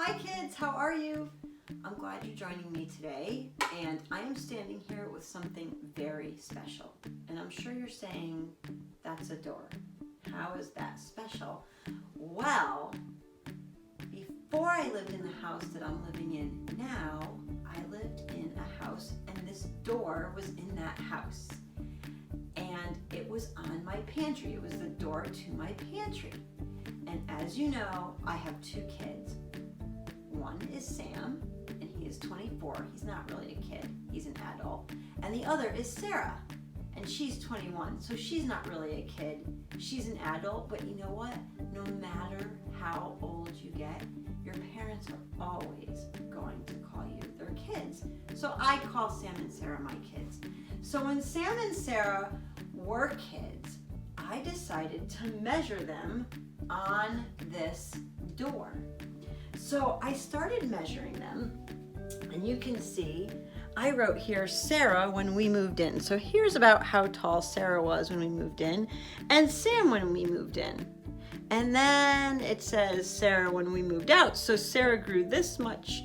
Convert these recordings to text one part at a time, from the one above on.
Hi kids, how are you? I'm glad you're joining me today, and I am standing here with something very special. And I'm sure you're saying, that's a door. How is that special? Well, before I lived in the house that I'm living in now, I lived in a house and this door was in that house. And it was on my pantry. It was the door to my pantry. And as you know, I have two kids. One is Sam, and he is 24. He's not really a kid, he's an adult. And the other is Sarah, and she's 21. So she's not really a kid, she's an adult. But you know what? No matter how old you get, your parents are always going to call you their kids. So I call Sam and Sarah my kids. So when Sam and Sarah were kids, I decided to measure them on this door. So I started measuring them, and you can see I wrote here Sarah when we moved in. So here's about how tall Sarah was when we moved in, and Sam when we moved in. And then it says Sarah when we moved out. So Sarah grew this much,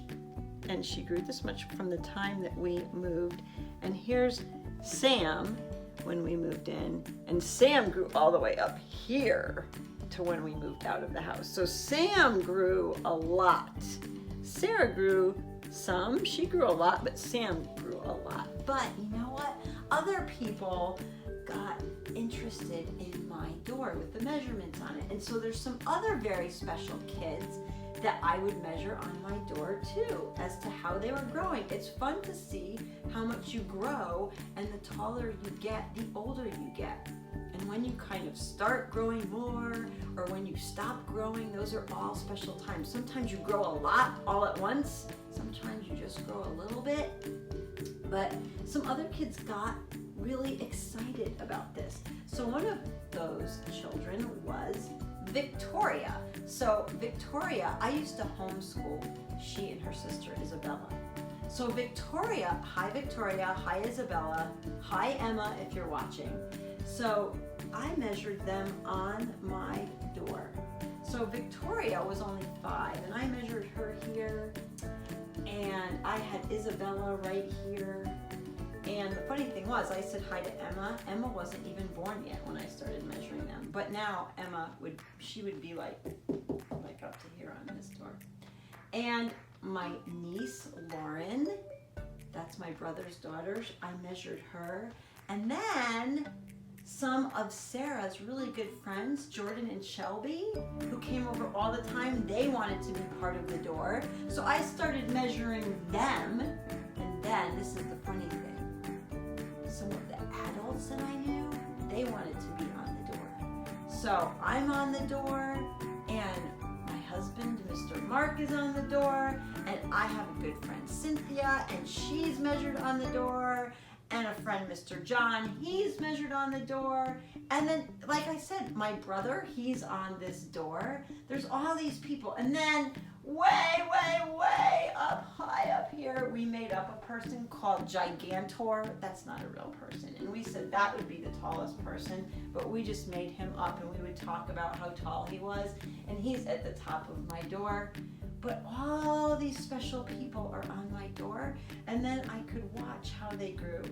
and she grew this much from the time that we moved. And here's Sam when we moved in, and Sam grew all the way up here to when we moved out of the house. So Sam grew a lot. Sarah grew some, she grew a lot, but Sam grew a lot. But you know what? Other people got interested in my door with the measurements on it. And so there's some other very special kids that I would measure on my door too, as to how they were growing. It's fun to see how much you grow, and the taller you get, the older you get. And when you kind of start growing more, or when you stop growing, those are all special times. Sometimes you grow a lot all at once. Sometimes you just grow a little bit. But some other kids got really excited about this. So one of those children was Victoria. So Victoria, I used to homeschool she and her sister Isabella. So Victoria, hi Isabella, hi Emma if you're watching. So I measured them on my door. So Victoria was only 5, and I measured her here, and I had Isabella right here. And the funny thing was, I said hi to Emma. Emma wasn't even born yet when I started measuring them. But now Emma would be like up to here on this door. And my niece Lauren, that's my brother's daughter, I measured her. And then some of Sarah's really good friends, Jordan and Shelby, who came over all the time, they wanted to be part of the door. So I started measuring them, and then, this is the funny thing, some of the adults that I knew, they wanted to be on the door. So I'm on the door, and my husband, Mr. Mark, is on the door, and I have a good friend, Cynthia, and she's measured on the door, and a friend, Mr. John, he's measured on the door. And then, like I said, my brother, he's on this door. There's all these people. And then way up high up here, we made up a person called Gigantor. That's not a real person. And we said that would be the tallest person, but we just made him up, and we would talk about how tall he was. And he's at the top of my door. But all these special people are on my door, and then I could watch how they grew.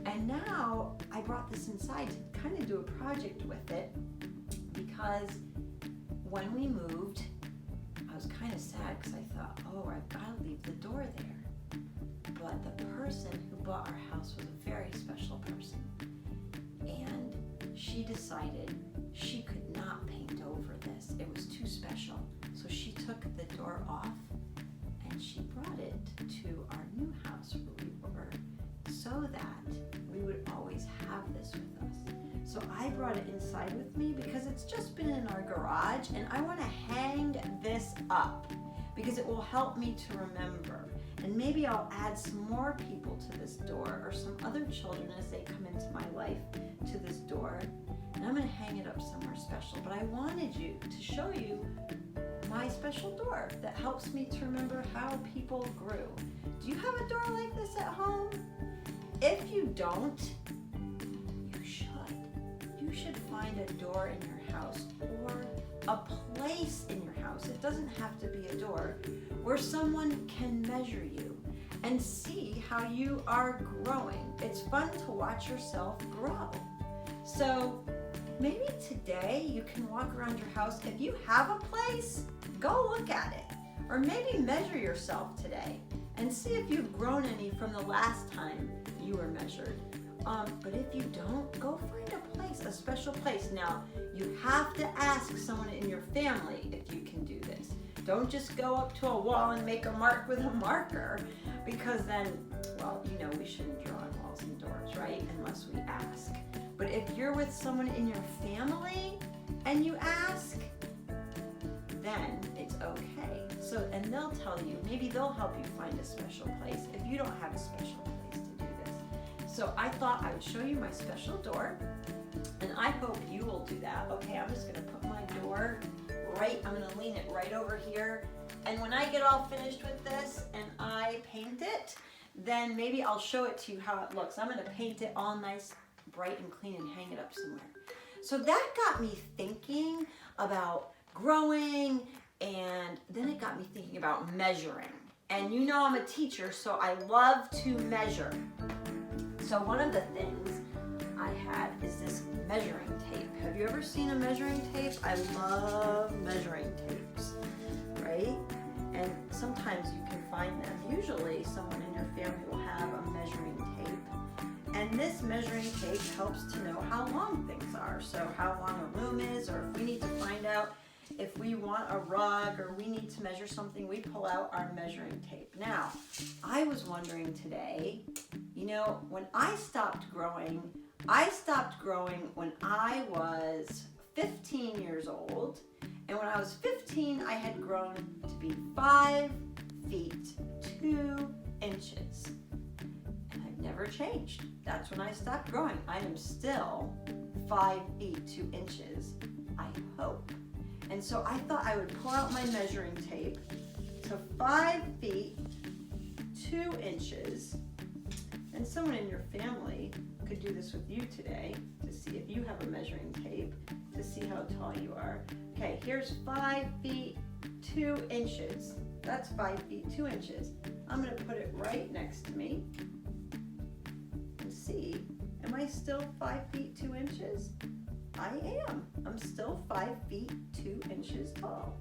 And now I brought this inside to kind of do a project with it, because when we moved, I was kind of sad because I thought, oh, I've got to leave the door there. But the person who bought our house was a very special person, and she decided she could not paint over this. It was too special. So she took the door off, and she brought it to our new house where we were, so that we would always have this with us. So I brought it inside with me because it's just been in our garage, and I want to hang this up because it will help me to remember. And maybe I'll add some more people to this door, or some other children as they come into my life to this door. And I'm going to hang it up somewhere special. But I wanted to show you my special door that helps me to remember how people grew. Do you have a door like this at home? If you don't, you should. You should find a door in your house, or a place in your house, it doesn't have to be a door, where someone can measure you and see how you are growing. It's fun to watch yourself grow. So maybe today you can walk around your house. If you have a place, go look at it. Or maybe measure yourself today and see if you've grown any from the last time you were measured. But if you don't, go find a place, a special place. Now, you have to ask someone in your family if you can do this. Don't just go up to a wall and make a mark with a marker, because then, well, you know we shouldn't draw on walls and doors, right? Unless we ask. But if you're with someone in your family and you ask, then it's okay. So, and they'll tell you, maybe they'll help you find a special place if you don't have a special place to do this. So I thought I would show you my special door, and I hope you will do that. Okay, I'm just gonna put my door right, I'm gonna lean it right over here. And when I get all finished with this and I paint it, then maybe I'll show it to you how it looks. I'm gonna paint it all nice, bright and clean and hang it up somewhere. So that got me thinking about growing, and then it got me thinking about measuring. And you know I'm a teacher, so I love to measure. So one of the things I had is this measuring tape. Have you ever seen a measuring tape? I love measuring tapes, right? And sometimes you can find them. Usually someone in your family will have a measuring tape. And this measuring tape helps to know how long things are. So how long a room is, or if we need to find out if we want a rug or we need to measure something, we pull out our measuring tape. Now, I was wondering today, you know, when I stopped growing when I was 15 years old. And when I was 15, I had grown to be 5 feet 2 inches. And I've never changed. That's when I stopped growing. I am still 5 feet 2 inches, I hope. And so I thought I would pull out my measuring tape to 5 feet 2 inches. And someone in your family could do this with you today to see if you have a measuring tape to see how tall you are. Okay, here's 5 feet 2 inches. That's 5 feet 2 inches. I'm going to put it right next to me and see, am I still 5 feet 2 inches? I am. I'm still 5 feet 2 inches tall.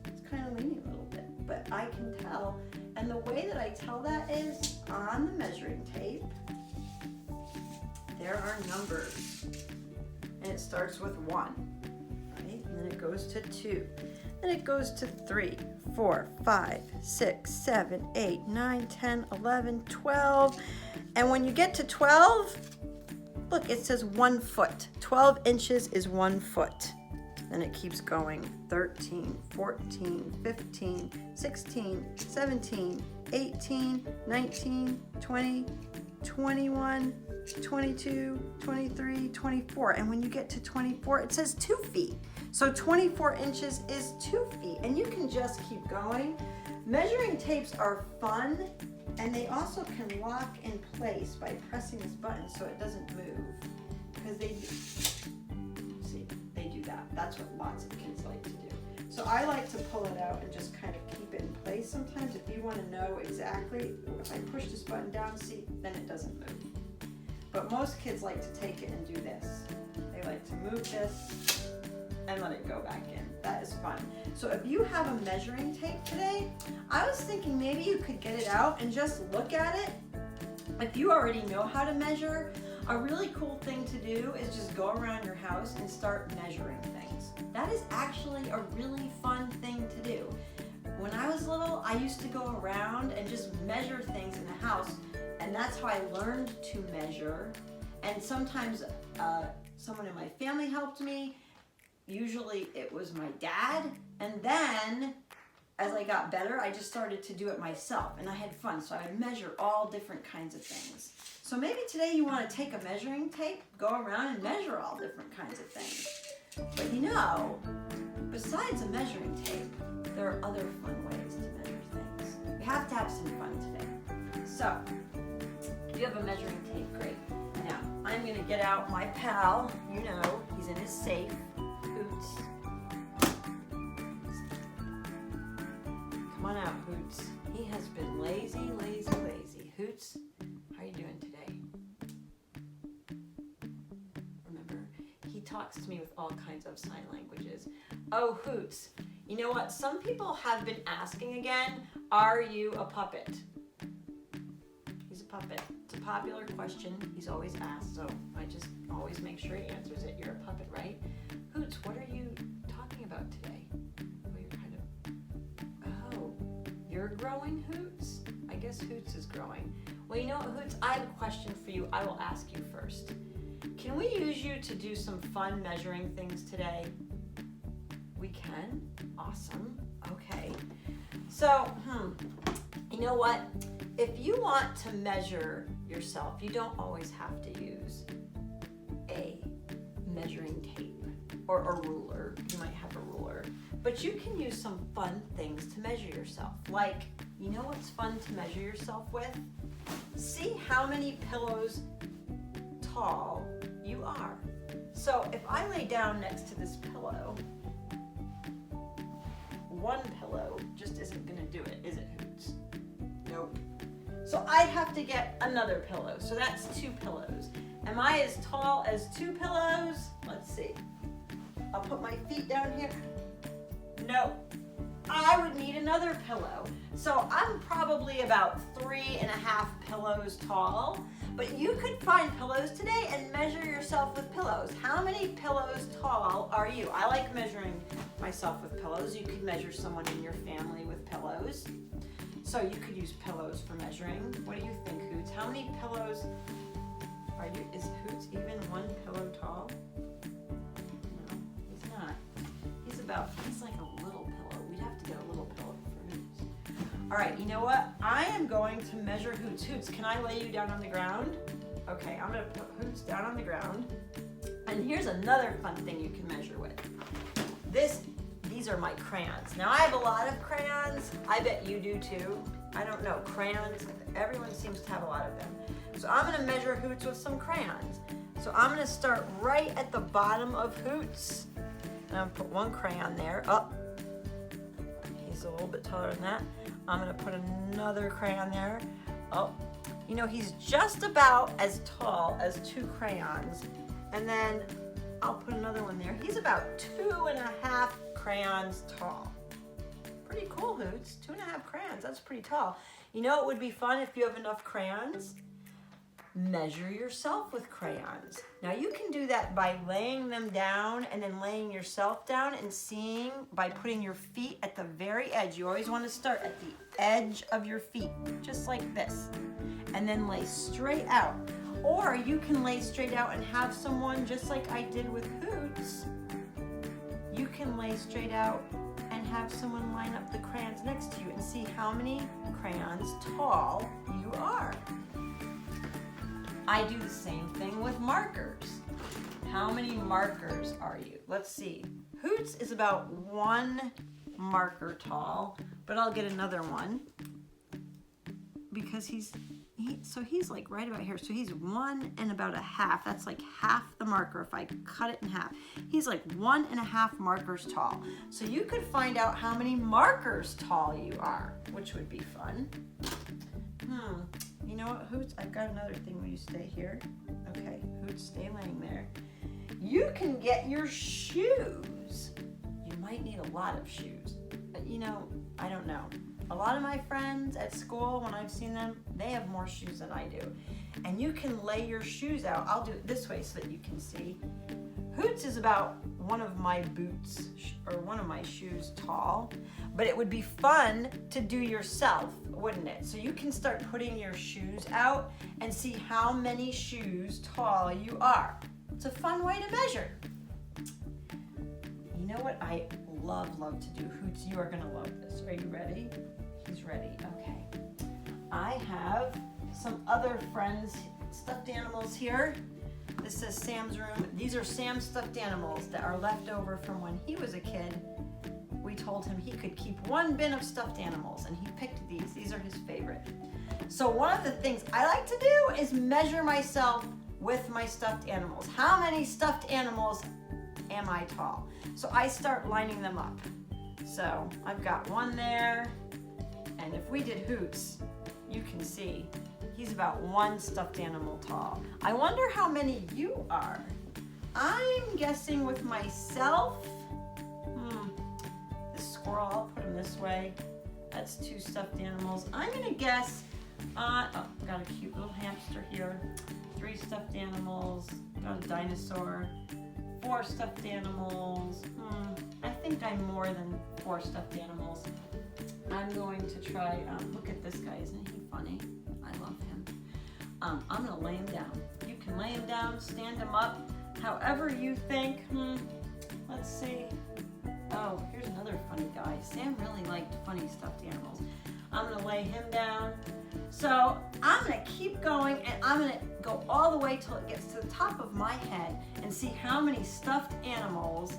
It's kind of leaning a little bit, but I can tell. And the way that I tell that is on the measuring tape, there are numbers. And it starts with 1, right? And then it goes to 2. Then it goes to 3, 4, 5, 6, 7, 8, 9, 10, 11, 12. And when you get to 12, look, it says 1 foot. 12 inches is 1 foot. Then it keeps going. 13, 14, 15, 16, 17, 18, 19, 20, 21, 22, 23, 24. And when you get to 24, it says 2 feet. So 24 inches is 2 feet. And you can just keep going. Measuring tapes are fun, and they also can lock in place by pressing this button so it doesn't move. Because they do that. That's what lots of kids like to do. So I like to pull it out and just kind of keep it in place. Sometimes if you want to know exactly, if I push this button down, see, then it doesn't move. But most kids like to take it and do this. They like to move this and let it go back in. That is fun. So if you have a measuring tape today, I was thinking maybe you could get it out and just look at it. If you already know how to measure, a really cool thing to do is just go around your house and start measuring things. That is actually a really fun thing to do. When I was little, I used to go around and just measure things in the house, and that's how I learned to measure. And sometimes someone in my family helped me. Usually it was my dad, and then as I got better, I just started to do it myself, and I had fun. So I would measure all different kinds of things. So maybe today you want to take a measuring tape, go around and measure all different kinds of things. But you know, besides a measuring tape, there are other fun ways to measure things. We have to have some fun today. So, if you have a measuring tape, great. Now, I'm going to get out my pal. You know, he's in his safe. Hoots. Come on out, Hoots. He has been lazy, lazy, lazy. Hoots, how are you doing today? Remember, he talks to me with all kinds of sign languages. Oh, Hoots, you know what? Some people have been asking again, are you a puppet? He's a puppet. It's a popular question. He's always asked, so I just always make sure he answers it. You're a puppet, right? Hoots, what are you talking about today? You're growing, Hoots? I guess Hoots is growing. Well, you know what, Hoots? I have a question for you. I will ask you first. Can we use you to do some fun measuring things today? We can? Awesome. Okay. So, you know what? If you want to measure yourself, you don't always have to use a measuring tape or a ruler. You might have a ruler. But you can use some fun things to measure yourself. Like, you know what's fun to measure yourself with? See how many pillows tall you are. So if I lay down next to this pillow, one pillow just isn't gonna do it, is it, Hoots? Nope. So I have to get another pillow. So that's 2 pillows. Am I as tall as 2 pillows? Let's see. I'll put my feet down here. No, I would need another pillow. So I'm probably about 3.5 pillows tall, but you could find pillows today and measure yourself with pillows. How many pillows tall are you? I like measuring myself with pillows. You could measure someone in your family with pillows. So you could use pillows for measuring. What do you think, Hoots? How many pillows are you? Is Hoots even 1 pillow tall? No, he's not. He's like a little pillow. We'd have to get a little pillow for Hoots. All right, you know what? I am going to measure Hoots. Hoots, can I lay you down on the ground? Okay, I'm gonna put Hoots down on the ground. And here's another fun thing you can measure with. These are my crayons. Now I have a lot of crayons. I bet you do too. I don't know, crayons, everyone seems to have a lot of them. So I'm gonna measure Hoots with some crayons. So I'm gonna start right at the bottom of Hoots. And I'm gonna put 1 crayon there. Oh, he's a little bit taller than that. I'm gonna put another crayon there. Oh, you know, he's just about as tall as 2 crayons. And then I'll put another one there. He's about 2.5 crayons tall. Pretty cool, Hoots. 2.5 crayons, that's pretty tall. You know, it would be fun if you have enough crayons. Measure yourself with crayons. Now you can do that by laying them down and then laying yourself down and seeing by putting your feet at the very edge. You always want to start at the edge of your feet, just like this, and then lay straight out. Or you can lay straight out and have someone, just like I did with Hoots, you can lay straight out and have someone line up the crayons next to you and see how many crayons tall you are. I do the same thing with markers. How many markers are you? Let's see. Hoots is about 1 marker tall, but I'll get another one because he's like right about here. So he's 1 and about 1/2. That's like half the marker if I cut it in half. He's like 1.5 markers tall. So you could find out how many markers tall you are, which would be fun. You know what, Hoots? I've got another thing. Will you stay here? Okay, Hoots, stay laying there. You can get your shoes. You might need a lot of shoes. But you know, I don't know. A lot of my friends at school, when I've seen them, they have more shoes than I do. And you can lay your shoes out. I'll do it this way so that you can see. Hoots is about 1 of my boots or 1 of my shoes tall, but it would be fun to do yourself, wouldn't it? So you can start putting your shoes out and see how many shoes tall you are. It's a fun way to measure. You know what I love to do? Hoots, you are gonna love this. Are you ready? He's ready, okay. I have some other friends, stuffed animals here. This says Sam's room. These are Sam's stuffed animals that are left over from when he was a kid. We told him he could keep 1 bin of stuffed animals, and he picked these. These are his favorite. So one of the things I like to do is measure myself with my stuffed animals. How many stuffed animals am I tall? So I start lining them up. So I've got 1 there, And if we did Hoots, you can see he's about 1 stuffed animal tall. I wonder how many you are. I'm guessing with myself, this squirrel, I'll put him this way. That's 2 stuffed animals. I'm gonna guess, got a cute little hamster here. 3 stuffed animals, got a dinosaur, 4 stuffed animals. I think I'm more than 4 stuffed animals. I'm going to try, look at this guy, isn't he funny? I love him. I'm gonna lay him down. You can lay him down, stand him up, however you think. Let's see. Oh, here's another funny guy. Sam really liked funny stuffed animals. I'm gonna lay him down. So I'm gonna keep going, and I'm gonna go all the way till it gets to the top of my head and see how many stuffed animals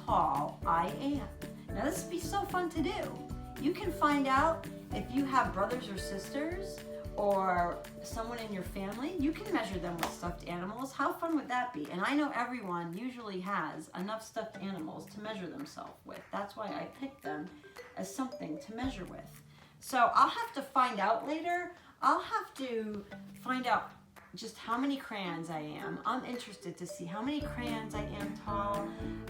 tall I am. Now this would be so fun to do. You can find out if you have brothers or sisters or someone in your family. You can measure them with stuffed animals. How fun would that be? And I know everyone usually has enough stuffed animals to measure themselves with. That's why I picked them as something to measure with. So I'll have to find out later. I'll have to find out just how many crayons I am. I'm interested to see how many crayons I am tall,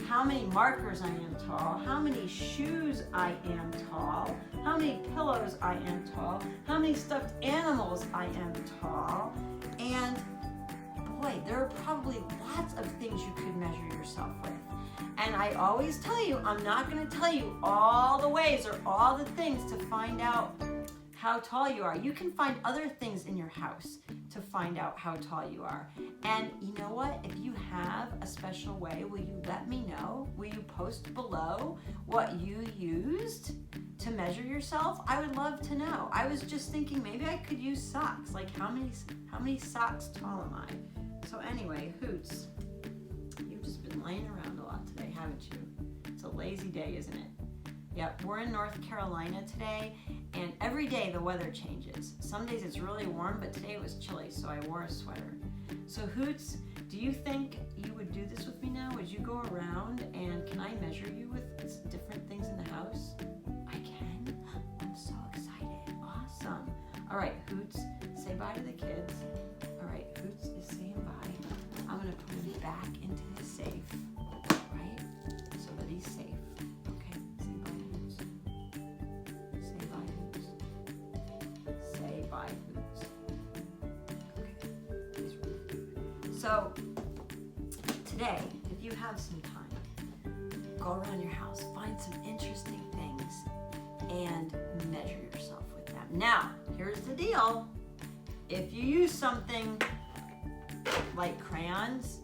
how many markers I am tall, how many shoes I am tall, how many pillows I am tall, how many stuffed animals I am tall, and boy, there are probably lots of things you could measure yourself with. And I always tell you, I'm not going to tell you all the ways or all the things to find out how tall you are. You can find other things in your house to find out how tall you are. And you know what? If you have a special way, will you let me know? Will you post below what you used to measure yourself? I would love to know. I was just thinking maybe I could use socks. Like how many socks tall am I? So anyway, Hoots, you've just been laying around a lot today, haven't you? It's a lazy day, isn't it? Yep, we're in North Carolina today, and every day the weather changes. Some days it's really warm, but today it was chilly, so I wore a sweater. So Hoots, do you think you would do this with me now? Would you go around, and can I measure you with different things in the house? I can? I'm so excited. Awesome. All right, Hoots, say bye to the kids. All right, Hoots is saying bye. I'm going to put him back into his safe, right, so that he's safe. So today, if you have some time, go around your house, find some interesting things, and measure yourself with them. Now, here's the deal. If you use something like crayons,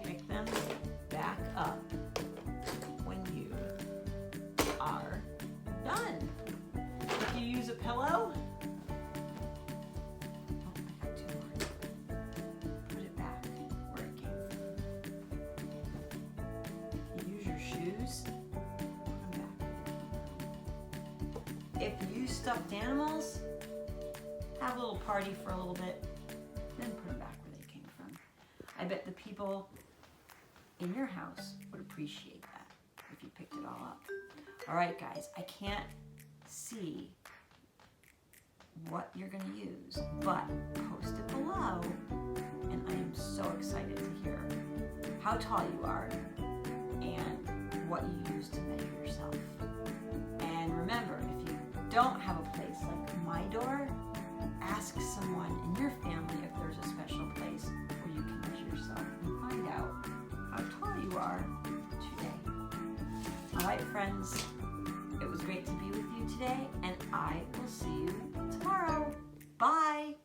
pick them back up when you are done. If you use a pillow, if you use stuffed animals, have a little party for a little bit, then put them back where they came from. I bet the people in your house would appreciate that if you picked it all up. All right, guys, I can't see what you're going to use, but post it below, and I am so excited to hear how tall you are and what you use to measure yourself. And remember, if you don't have a place like my door, ask someone in your family if there's a special place where you can measure yourself and find out how tall you are today. All right, friends, it was great to be with you today, and I will see you tomorrow. Bye.